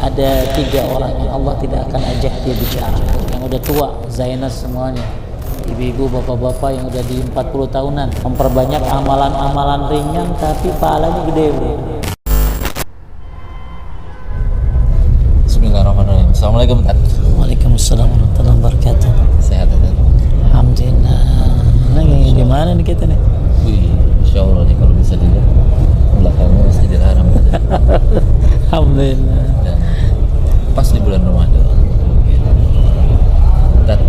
Ada 3 orang yang Allah tidak akan ajak dia bicara. Yang udah tua, Zainas semuanya, ibu-ibu, bapak-bapak yang udah di 40 tahunan, memperbanyak amalan-amalan ringan tapi pahalanya gede, bro. Bismillahirrahmanirrahim. Assalamualaikum, Tat. Waalaikumsalam warahmatullahi wabarakatuh. Sehat, Tat? Alhamdulillah. Lagi di mana nih kita nih? Wih, insya Allah nih kalau bisa dilihat belakangnya Masjidil Haram, Tat. Alhamdulillah. Dan pas di bulan Ramadan, Tat,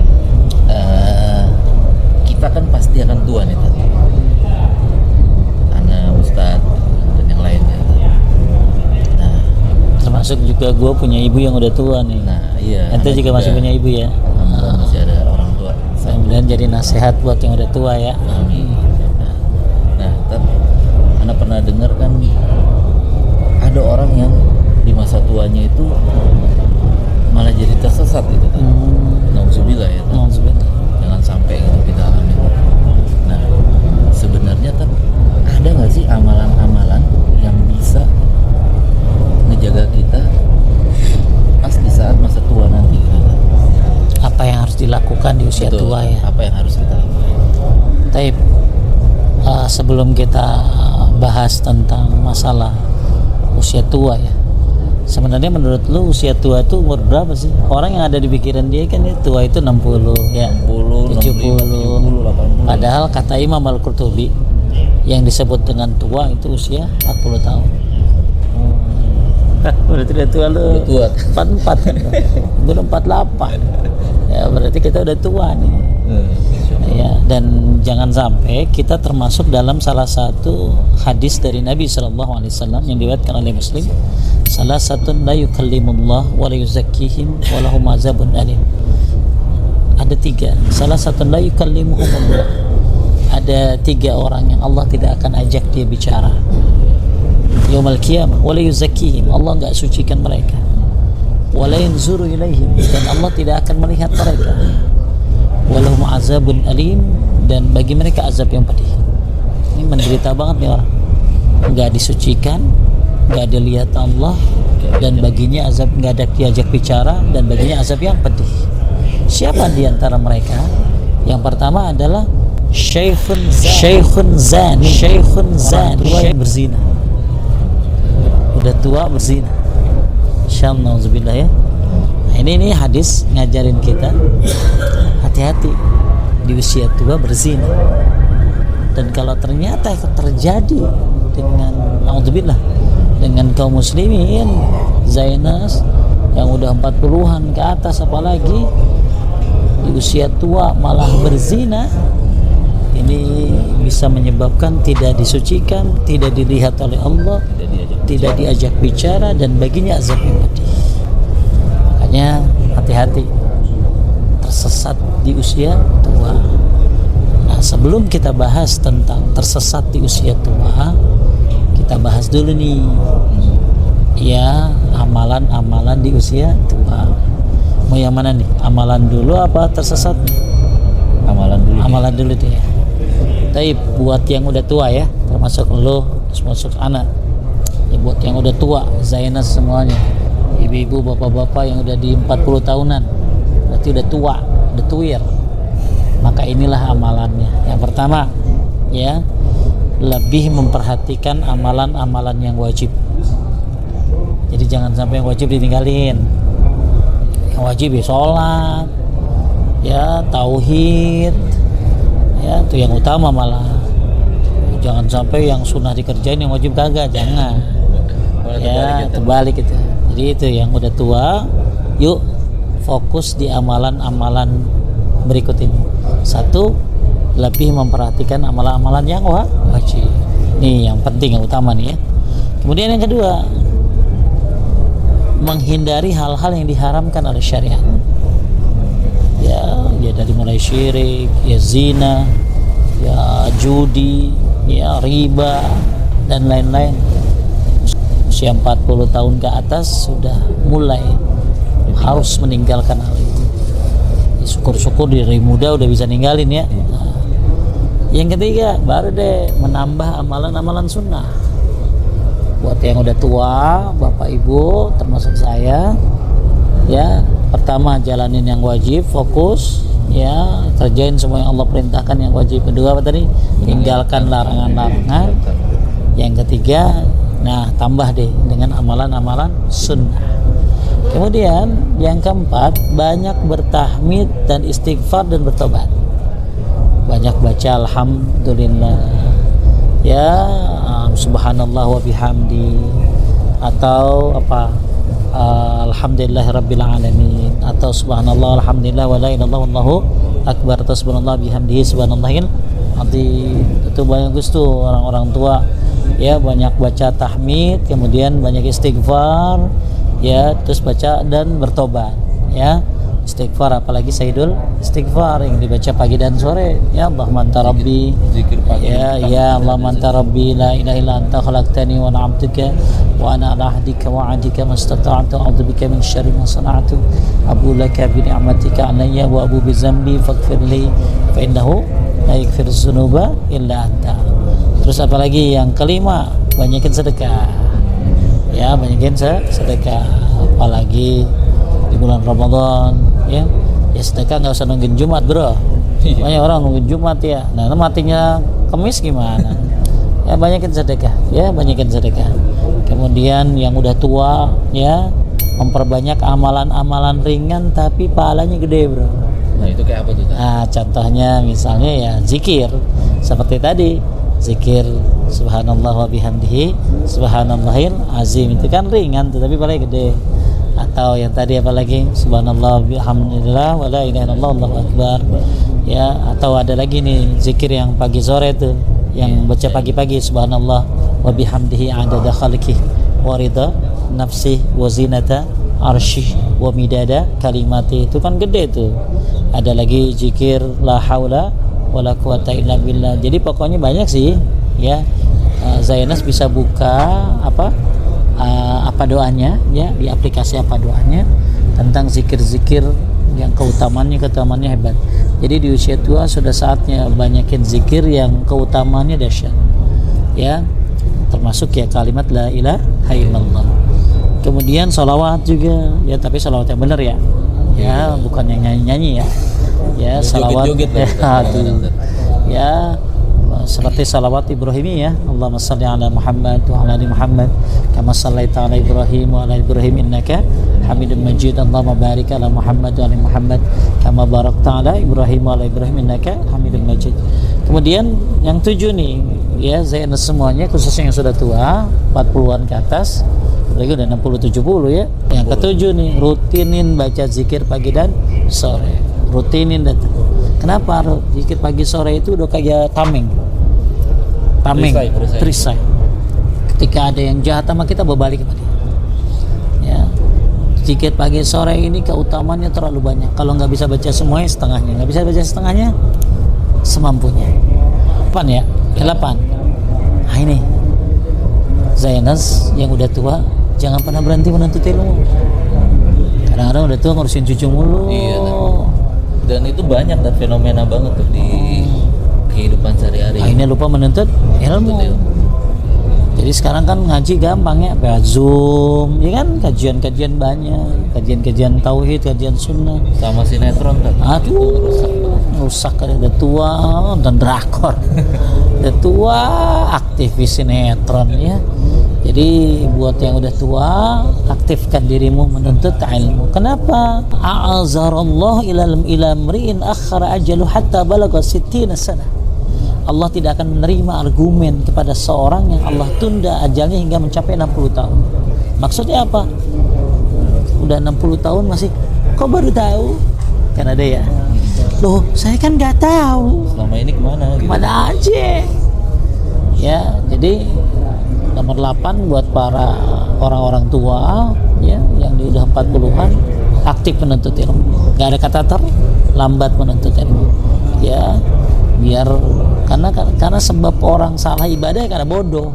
kita kan pasti akan tua nih, Tat. Ana, Ustadz, dan yang lainnya, Tat. Nah, Termasuk juga gue punya ibu yang udah tua nih. iya. Ente juga masih punya ibu ya. Alhamdulillah masih ada orang tua. Mudah-mudahan jadi nasihat buat yang udah tua ya. Amin. Nah, Tat, Ana pernah dengar kan ada orang yang di masa tuanya itu malah jadi tersesat gitu, Tat. Nauzubillah ya, Tat. Alhamdulillah. Jangan sampai gitu kita alami. Nah, sebenarnya, Tat, ada nggak sih amalan-amalan yang bisa ngejaga kita pas di saat masa tua nanti gitu, Tat? Apa yang harus dilakukan di usia Betul. tua ya? Apa yang harus kita lakukan? Taib, sebelum kita bahas tentang masalah usia tua ya, sebenarnya menurut lu usia tua itu umur berapa sih? Orang yang ada di pikiran dia kan tua itu 60 ya, 60, 70. 80. Padahal kata Imam Al-Qurtubi yang disebut dengan tua itu usia 40 tahun. Berarti udah tua lu. Udah tua. 44 kan? Gue udah 48. Ya berarti kita udah tua nih. Ya, dan jangan sampai kita termasuk dalam salah satu hadis dari Nabi SAW yang diriwayatkan oleh Muslim. Salah satu la yukallimullah wa la yuzakkihim wa lahum azabun alim. Ada 3. Salah satu la yukallimuhumullah. Ada 3 orang yang Allah tidak akan ajak dia bicara Yaumal qiyamah wa la yuzakkihim. Allah enggak sucikan mereka. Wa la yanzuru ilaihim, dan Allah tidak akan melihat mereka. Walahum azabun alim, dan bagi mereka azab yang pedih. Ini menderita banget nih orang. Enggak disucikan, enggak dilihat Allah, dan baginya azab, enggak ada diajak bicara, dan baginya azab yang pedih. Siapa di antara mereka? Yang pertama adalah Syekhun zani, tua yang berzina. Udah tua berzina. Insyaallah, nauzubillah ya. Nah, ini hadis ngajarin kita hati-hati di usia tua berzina. Dan kalau ternyata terjadi dengan nauzubillah dengan kaum muslimin, Zainas yang udah 40-an ke atas, apalagi di usia tua malah berzina, ini bisa menyebabkan tidak disucikan, tidak dilihat oleh Allah, tidak diajak bicara, dan baginya azab yang pedih. Makanya hati-hati tersesat di usia tua. Nah, sebelum kita bahas tentang tersesat di usia tua, kita bahas dulu nih ya amalan-amalan di usia tua. Mau yang mana nih? Amalan dulu apa tersesat? Amalan dulu deh ya. Tapi buat yang udah tua ya, termasuk lo, termasuk anak ya, buat yang udah tua, Zainas semuanya, ibu-ibu, bapak-bapak yang udah di 40 tahunan, berarti udah tua, udah tuir. Maka inilah amalannya. Yang pertama ya, lebih memperhatikan amalan-amalan yang wajib. Jadi jangan sampai yang wajib ditinggalin. Yang wajib ya sholat, ya tauhid, ya itu yang utama malah. Jangan sampai yang sunnah dikerjain, yang wajib kagak, jangan. Ya terbalik itu. Jadi itu yang udah tua, yuk fokus di amalan-amalan berikut ini. 1, lebih memperhatikan amalan-amalan yang wajib. Ini yang penting, yang utama nih ya. Kemudian yang kedua, menghindari hal-hal yang diharamkan oleh syariat. Ya dari mulai syirik, ya zina, ya judi, ya riba, dan lain-lain. Usia 40 tahun ke atas sudah mulai harus meninggalkan hal itu. Ya, syukur-syukur dari muda udah bisa ninggalin ya. Nah, yang ketiga baru deh menambah amalan-amalan sunnah. buat yang udah tua, bapak ibu termasuk saya, ya pertama jalanin yang wajib, fokus, ya kerjain semua yang Allah perintahkan yang wajib. Kedua apa tadi? Tinggalkan larangan-larangan. Yang ketiga, nah tambah deh dengan amalan-amalan sunnah. Kemudian yang keempat, banyak bertahmid dan istighfar dan bertobat. Banyak baca alhamdulillah, ya subhanallah wa bihamdi, atau apa, alhamdulillah rabbil alamin, atau subhanallah alhamdulillah wa la ilaha illallah wallahu akbar, atau subhanallah bihamdihi subhanallahil azim. Itu bagus tuh orang-orang tua, ya banyak baca tahmid, kemudian banyak istighfar, ya terus baca dan bertobat, ya istighfar, apalagi sayyidul istighfar yang dibaca pagi dan sore, ya Allahumma anta rabbi, zikir pagi, ya Allahumma anta rabbi la ilaha illa anta khalaqtani wa ana 'abduka wa ana ala ahdika wa 'adika mastata'tu a'udzu bika min syarri ma sana'tu abu laka bi ni'matika alayya wa abu bi dzambi faghfirli fa innahu la yaghfiru dzunuba illa anta. Terus apalagi yang kelima, banyakin sedekah, ya banyakin sedekah, apalagi di bulan Ramadan, ya sedekah nggak usah nungguin Jumat bro. Banyak orang nungguin Jumat ya, nah matinya Kamis gimana? Ya banyakin sedekah, ya banyakin sedekah. Kemudian yang udah tua, ya memperbanyak amalan-amalan ringan tapi pahalanya gede bro. Nah itu kayak apa tuh? Nah contohnya misalnya ya zikir seperti tadi, zikir subhanallah wa bihamdihi subhanallahil azim, itu kan ringan tetapi pahalanya gede. Atau yang tadi apalagi subhanallah bihamdillah wa la ilaha illallah wallahu akbar, ya atau ada lagi nih zikir yang pagi sore tuh, yang baca pagi-pagi subhanallah wa bihamdihi adada khalqih wa ridha nafsih wa zinata arsyih wa midada kalimati, itu kan gede tuh. Ada lagi zikir la haula wala quwata illa billah. Jadi pokoknya banyak sih, ya. Zainas bisa buka apa doanya, ya di aplikasi apa doanya tentang zikir-zikir yang keutamaannya hebat. Jadi di usia tua sudah saatnya banyakin zikir yang keutamaannya dahsyat, ya termasuk ya kalimat la ilaha illallah. Kemudian sholawat juga, ya tapi sholawat yang benar ya, ya bukan yang nyanyi-nyanyi ya sholawat ya seperti salawat Ibrahimi, ya Allahumma shalli ala Muhammad wa ala ali Muhammad kama shallaita ala Ibrahim wa ala Ibrahim innaka Hamidum Majid. Allahumma barik ala Muhammad wa ala Muhammad kama barakta ala Ibrahim wa ala Ibrahim innaka Hamidum Majid. Kemudian yang 7 nih, ya Zainas semuanya khususnya yang sudah tua 40-an ke atas, lagi udah 60 70 ya. Yang ke-7 nih, rutinin baca zikir pagi dan sore. Rutinin dan kenapa zikir pagi sore itu udah kayak tameng, perisai. Ketika ada yang jahat sama kita, berbalik kepada dia. Ya, zikir pagi sore ini keutamaannya terlalu banyak. Kalau nggak bisa baca semuanya, setengahnya. Nggak bisa baca setengahnya, semampunya. 8 ya, 8. Nah ini, Zainas yang udah tua, jangan pernah berhenti menuntut ilmu. Kadang-kadang udah tua ngurusin cucu mulu. Iya, dan itu banyak dan fenomena banget tuh di kehidupan sehari-hari. Akhirnya lupa menuntut ilmu. Jadi sekarang kan ngaji gampang ya, lewat Zoom, ya kan, kajian-kajian banyak, kajian-kajian tauhid, kajian sunnah. Sama sinetron kan. Aduh, rusak kan, udah tua dan drakor. Udah tua aktivis sinetron ya. Jadi buat yang udah tua, aktifkan dirimu menuntut ilmu. Kenapa? A'azarallahu ila mri'in akhara ajalu hatta balagha 60 sana. Allah tidak akan menerima argumen kepada seorang yang Allah tunda ajalnya hingga mencapai 60 tahun. Maksudnya apa? Udah 60 tahun masih, kok baru tahu? Kan ada ya. Loh, saya kan nggak tahu. Selama ini kemana? Gitu. Kemana aja? Ya, jadi nomor 8 buat para orang-orang tua, ya yang udah 40-an, aktif menuntut ilmu. Gak ada kata terlambat menuntut ilmu, ya biar karena sebab orang salah ibadah ya karena bodoh,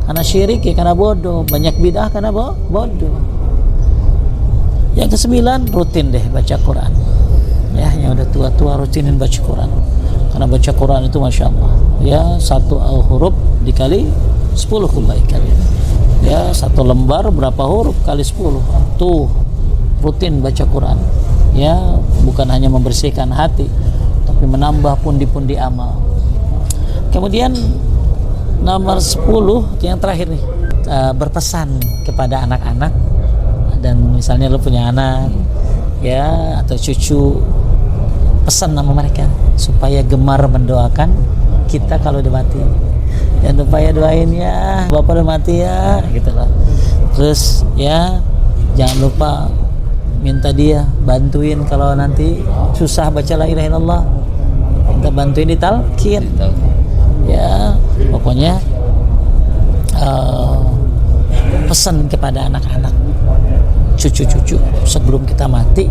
karena syirik ya karena bodoh, banyak bidah karena bodoh. Yang ke-9, rutin deh baca Quran, ya yang udah tua-tua rutinin baca Quran, karena baca Quran itu masya Allah, ya 1 huruf dikali 10 kebaikan. Ya, satu lembar berapa huruf kali 10. Tuh, rutin baca Quran. Ya, bukan hanya membersihkan hati, tapi menambah pundi-pundi amal. Kemudian nomor 10 yang terakhir nih, berpesan kepada anak-anak. Dan misalnya lo punya anak ya atau cucu, pesan sama mereka supaya gemar mendoakan kita kalau udah mati. Jangan lupa ya doain ya, bapak udah mati ya, gitu lah. Terus ya jangan lupa minta dia bantuin kalau nanti susah baca la ilaha illallah, minta bantuin di talqin. Ya pokoknya pesan kepada anak-anak, cucu-cucu sebelum kita mati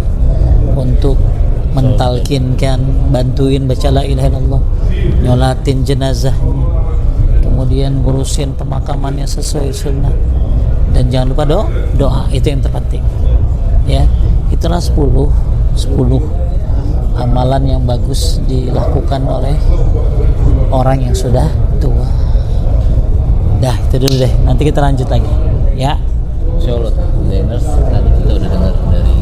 untuk mentalkinkan, bantuin baca la ilaha illallah, nyolatin jenazahnya, kemudian ngurusin pemakamannya sesuai sunnah, dan jangan lupa doa itu yang terpenting. Ya, itulah 10 amalan yang bagus dilakukan oleh orang yang sudah tua. Dah, itu dulu deh. Nanti kita lanjut lagi. Ya. Insya Allah, Zainers, tadi kita udah dengar dari